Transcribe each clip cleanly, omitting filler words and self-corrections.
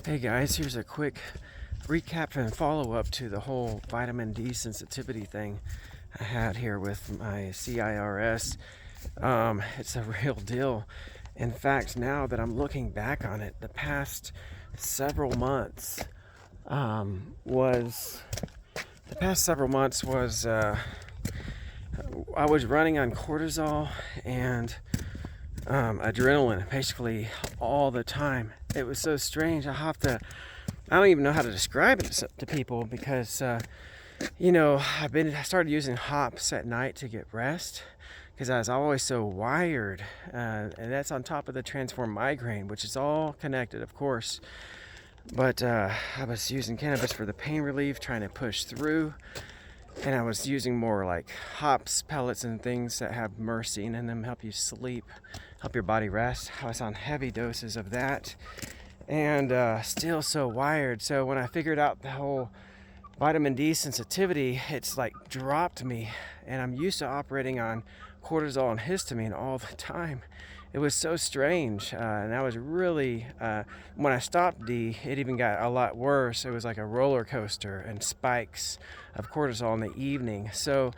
Hey guys, here's a quick recap and follow-up to the whole vitamin D sensitivity thing I had here with my CIRS. It's a real deal. In fact, now that I'm looking back on it, the past several months was I was running on cortisol and adrenaline basically all the time. It was so strange. I don't even know how to describe it to people because, I started using hops at night to get rest because I was always so wired. And that's on top of the transform migraine, which is all connected, of course. But I was using cannabis for the pain relief, trying to push through. And I was using more like hops, pellets, and things that have myrcene in them, help you sleep, help your body rest. I was on heavy doses of that and still so wired. So when I figured out the whole vitamin D sensitivity, it's like dropped me. And I'm used to operating on cortisol and histamine all the time. It was so strange. And I was really, when I stopped D, it even got a lot worse. It was like a roller coaster and spikes of cortisol in the evening. So,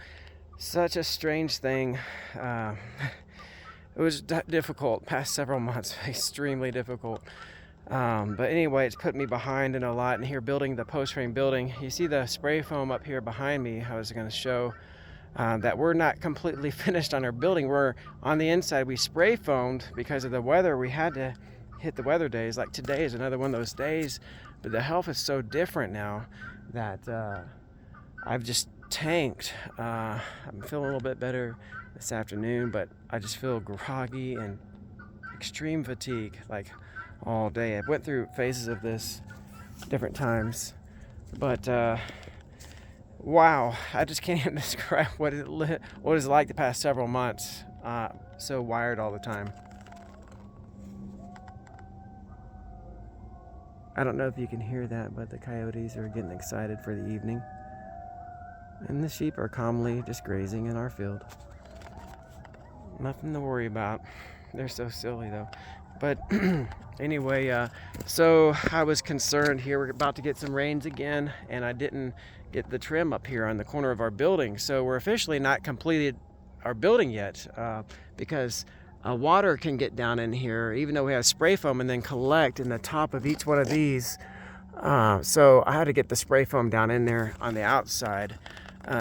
such a strange thing. It was difficult, past several months, extremely difficult. But anyway, it's put me behind in a lot. And here building the post frame building, you see the spray foam up here behind me. I was going to show that we're not completely finished on our building. We're on the inside. We spray foamed because of the weather. We had to hit the weather days. Like today is another one of those days. But the health is so different now that I've just tanked. I'm feeling a little bit better this afternoon, but I just feel groggy and extreme fatigue like all day. I went through phases of this different times, but wow, I just can't even describe what it's like the past several months. So wired all the time. I don't know if you can hear that, but the coyotes are getting excited for the evening. And the sheep are calmly just grazing in our field. Nothing to worry about. They're so silly though. But anyway, so I was concerned here. We're about to get some rains again, and I didn't get the trim up here on the corner of our building. So we're officially not completed our building yet because water can get down in here, even though we have spray foam, and then collect in the top of each one of these. So I had to get the spray foam down in there on the outside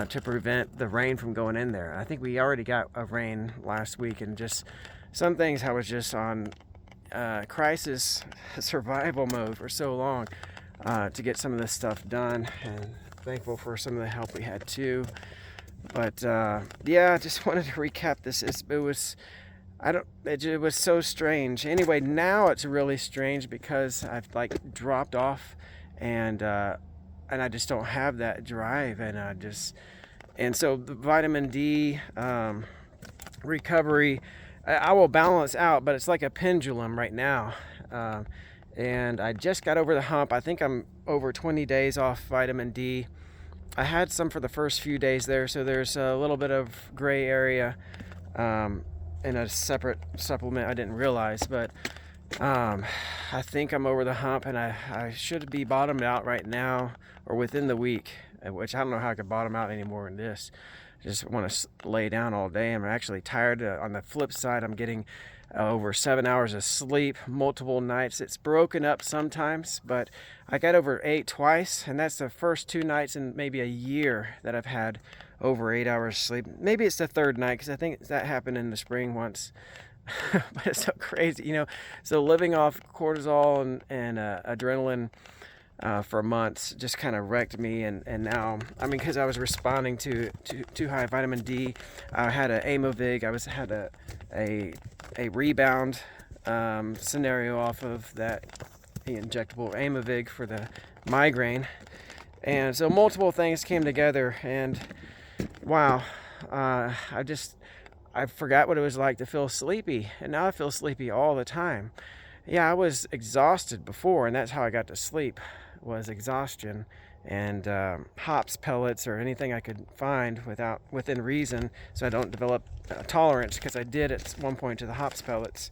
to prevent the rain from going in there. I think we already got a rain last week, and just some things I was just on crisis survival mode for so long to get some of this stuff done, and thankful for some of the help we had too. But yeah, I just wanted to recap this. It was so strange. Anyway, now it's really strange because I've like dropped off and I just don't have that drive, and so the vitamin D recovery, I will balance out, but it's like a pendulum right now. And I just got over the hump. I think I'm over 20 days off vitamin D. I had some for the first few days there, so there's a little bit of gray area in a separate supplement I didn't realize, but I think I'm over the hump, and I should be bottomed out right now or within the week, which I don't know how I could bottom out anymore in this. Just want to lay down all day. I'm actually tired. On the flip side, I'm getting over 7 hours of sleep multiple nights. It's broken up sometimes, but I got over 8 twice, and that's the first 2 nights in maybe a year that I've had over 8 hours sleep. Maybe it's the third night because I think that happened in the spring once. But it's so crazy, So living off cortisol and adrenaline for months just kind of wrecked me, and now, because I was responding to too high vitamin D. I had an Aimovig. I had a rebound scenario off of the injectable Aimovig for the migraine, and so multiple things came together, and wow, I forgot what it was like to feel sleepy, and now I feel sleepy all the time. Yeah, I was exhausted before, and that's how I got to sleep, was exhaustion and hops, pellets, or anything I could find within reason, so I don't develop tolerance, because I did at one point to the hops pellets.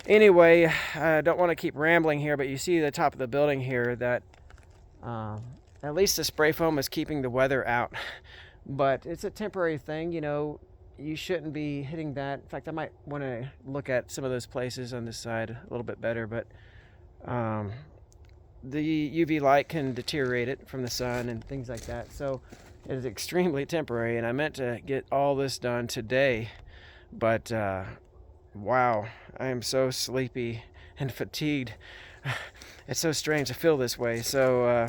Anyway, I don't want to keep rambling here, but you see the top of the building here that at least the spray foam is keeping the weather out. But it's a temporary thing, you know. You shouldn't be hitting that. In fact, I might want to look at some of those places on this side a little bit better, but the UV light can deteriorate it from the sun and things like that. So it is extremely temporary, and I meant to get all this done today, but wow, I am so sleepy and fatigued. It's so strange to feel this way. So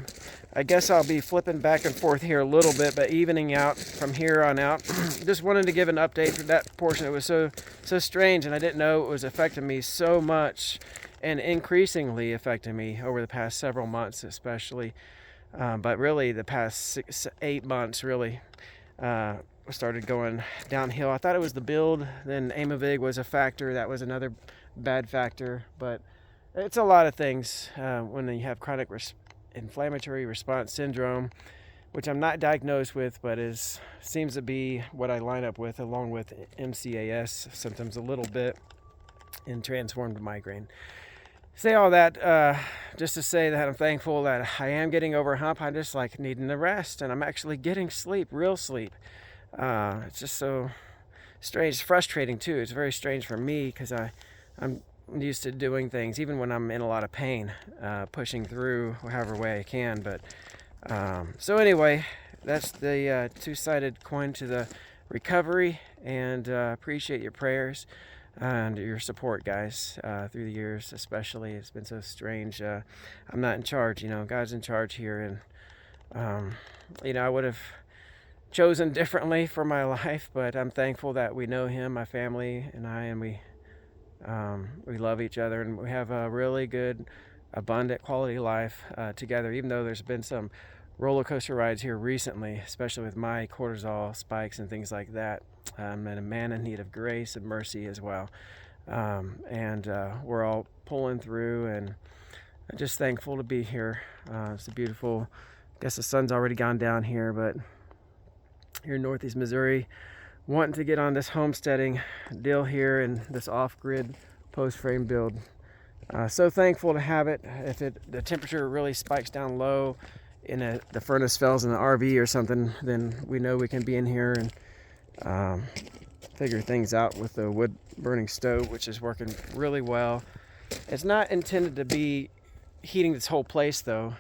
I guess I'll be flipping back and forth here a little bit, but evening out from here on out. Just wanted to give an update for that portion. It was so strange, and I didn't know it was affecting me so much and increasingly affecting me over the past several months, especially. But really, the past 6-8 months really started going downhill. I thought it was the build. Then Aimovig was a factor. That was another bad factor, but it's a lot of things when you have chronic inflammatory response syndrome, which I'm not diagnosed with, but seems to be what I line up with, along with MCAS symptoms a little bit, and transformed migraine. Say all that just to say that I'm thankful that I am getting over a hump. I just like needing the rest, and I'm actually getting sleep, real sleep. It's just so strange. It's frustrating too. It's very strange for me because I'm used to doing things even when I'm in a lot of pain, pushing through however way I can. But so anyway, that's the two-sided coin to the recovery, and appreciate your prayers and your support, guys, through the years. Especially, it's been so strange. I'm not in charge, you know. God's in charge here, and you know, I would have chosen differently for my life, but I'm thankful that we know him, my family and I, and we love each other, and we have a really good, abundant quality life together, even though there's been some roller coaster rides here recently, especially with my cortisol spikes and things like that. I'm a man in need of grace and mercy as well, and we're all pulling through, and I'm just thankful to be here. It's a beautiful, I guess the sun's already gone down here, but here in Northeast Missouri, wanting to get on this homesteading deal here and this off-grid post-frame build. So thankful to have it. If the temperature really spikes down low and the furnace fails in the RV or something, then we know we can be in here and figure things out with the wood burning stove, which is working really well. It's not intended to be heating this whole place though.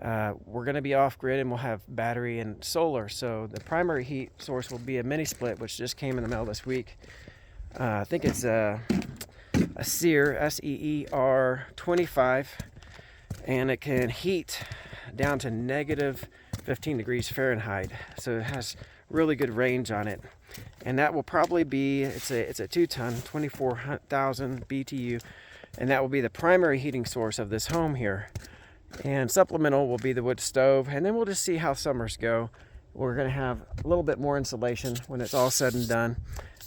We're going to be off-grid, and we'll have battery and solar. So the primary heat source will be a mini split, which just came in the mail this week. I think it's a SEER, SEER 25, and it can heat down to negative 15 degrees Fahrenheit. So it has really good range on it. And that will probably be, it's a 2-ton, 24,000 BTU, and that will be the primary heating source of this home here. And supplemental will be the wood stove, and then we'll just see how summers go. We're going to have a little bit more insulation when it's all said and done.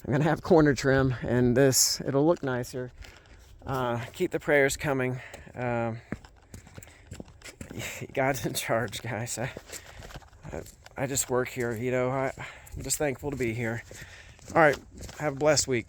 I'm going to have corner trim, and it'll look nicer. Keep the prayers coming. God's in charge, guys. I just work here, you know. I'm just thankful to be here. All right, have a blessed week.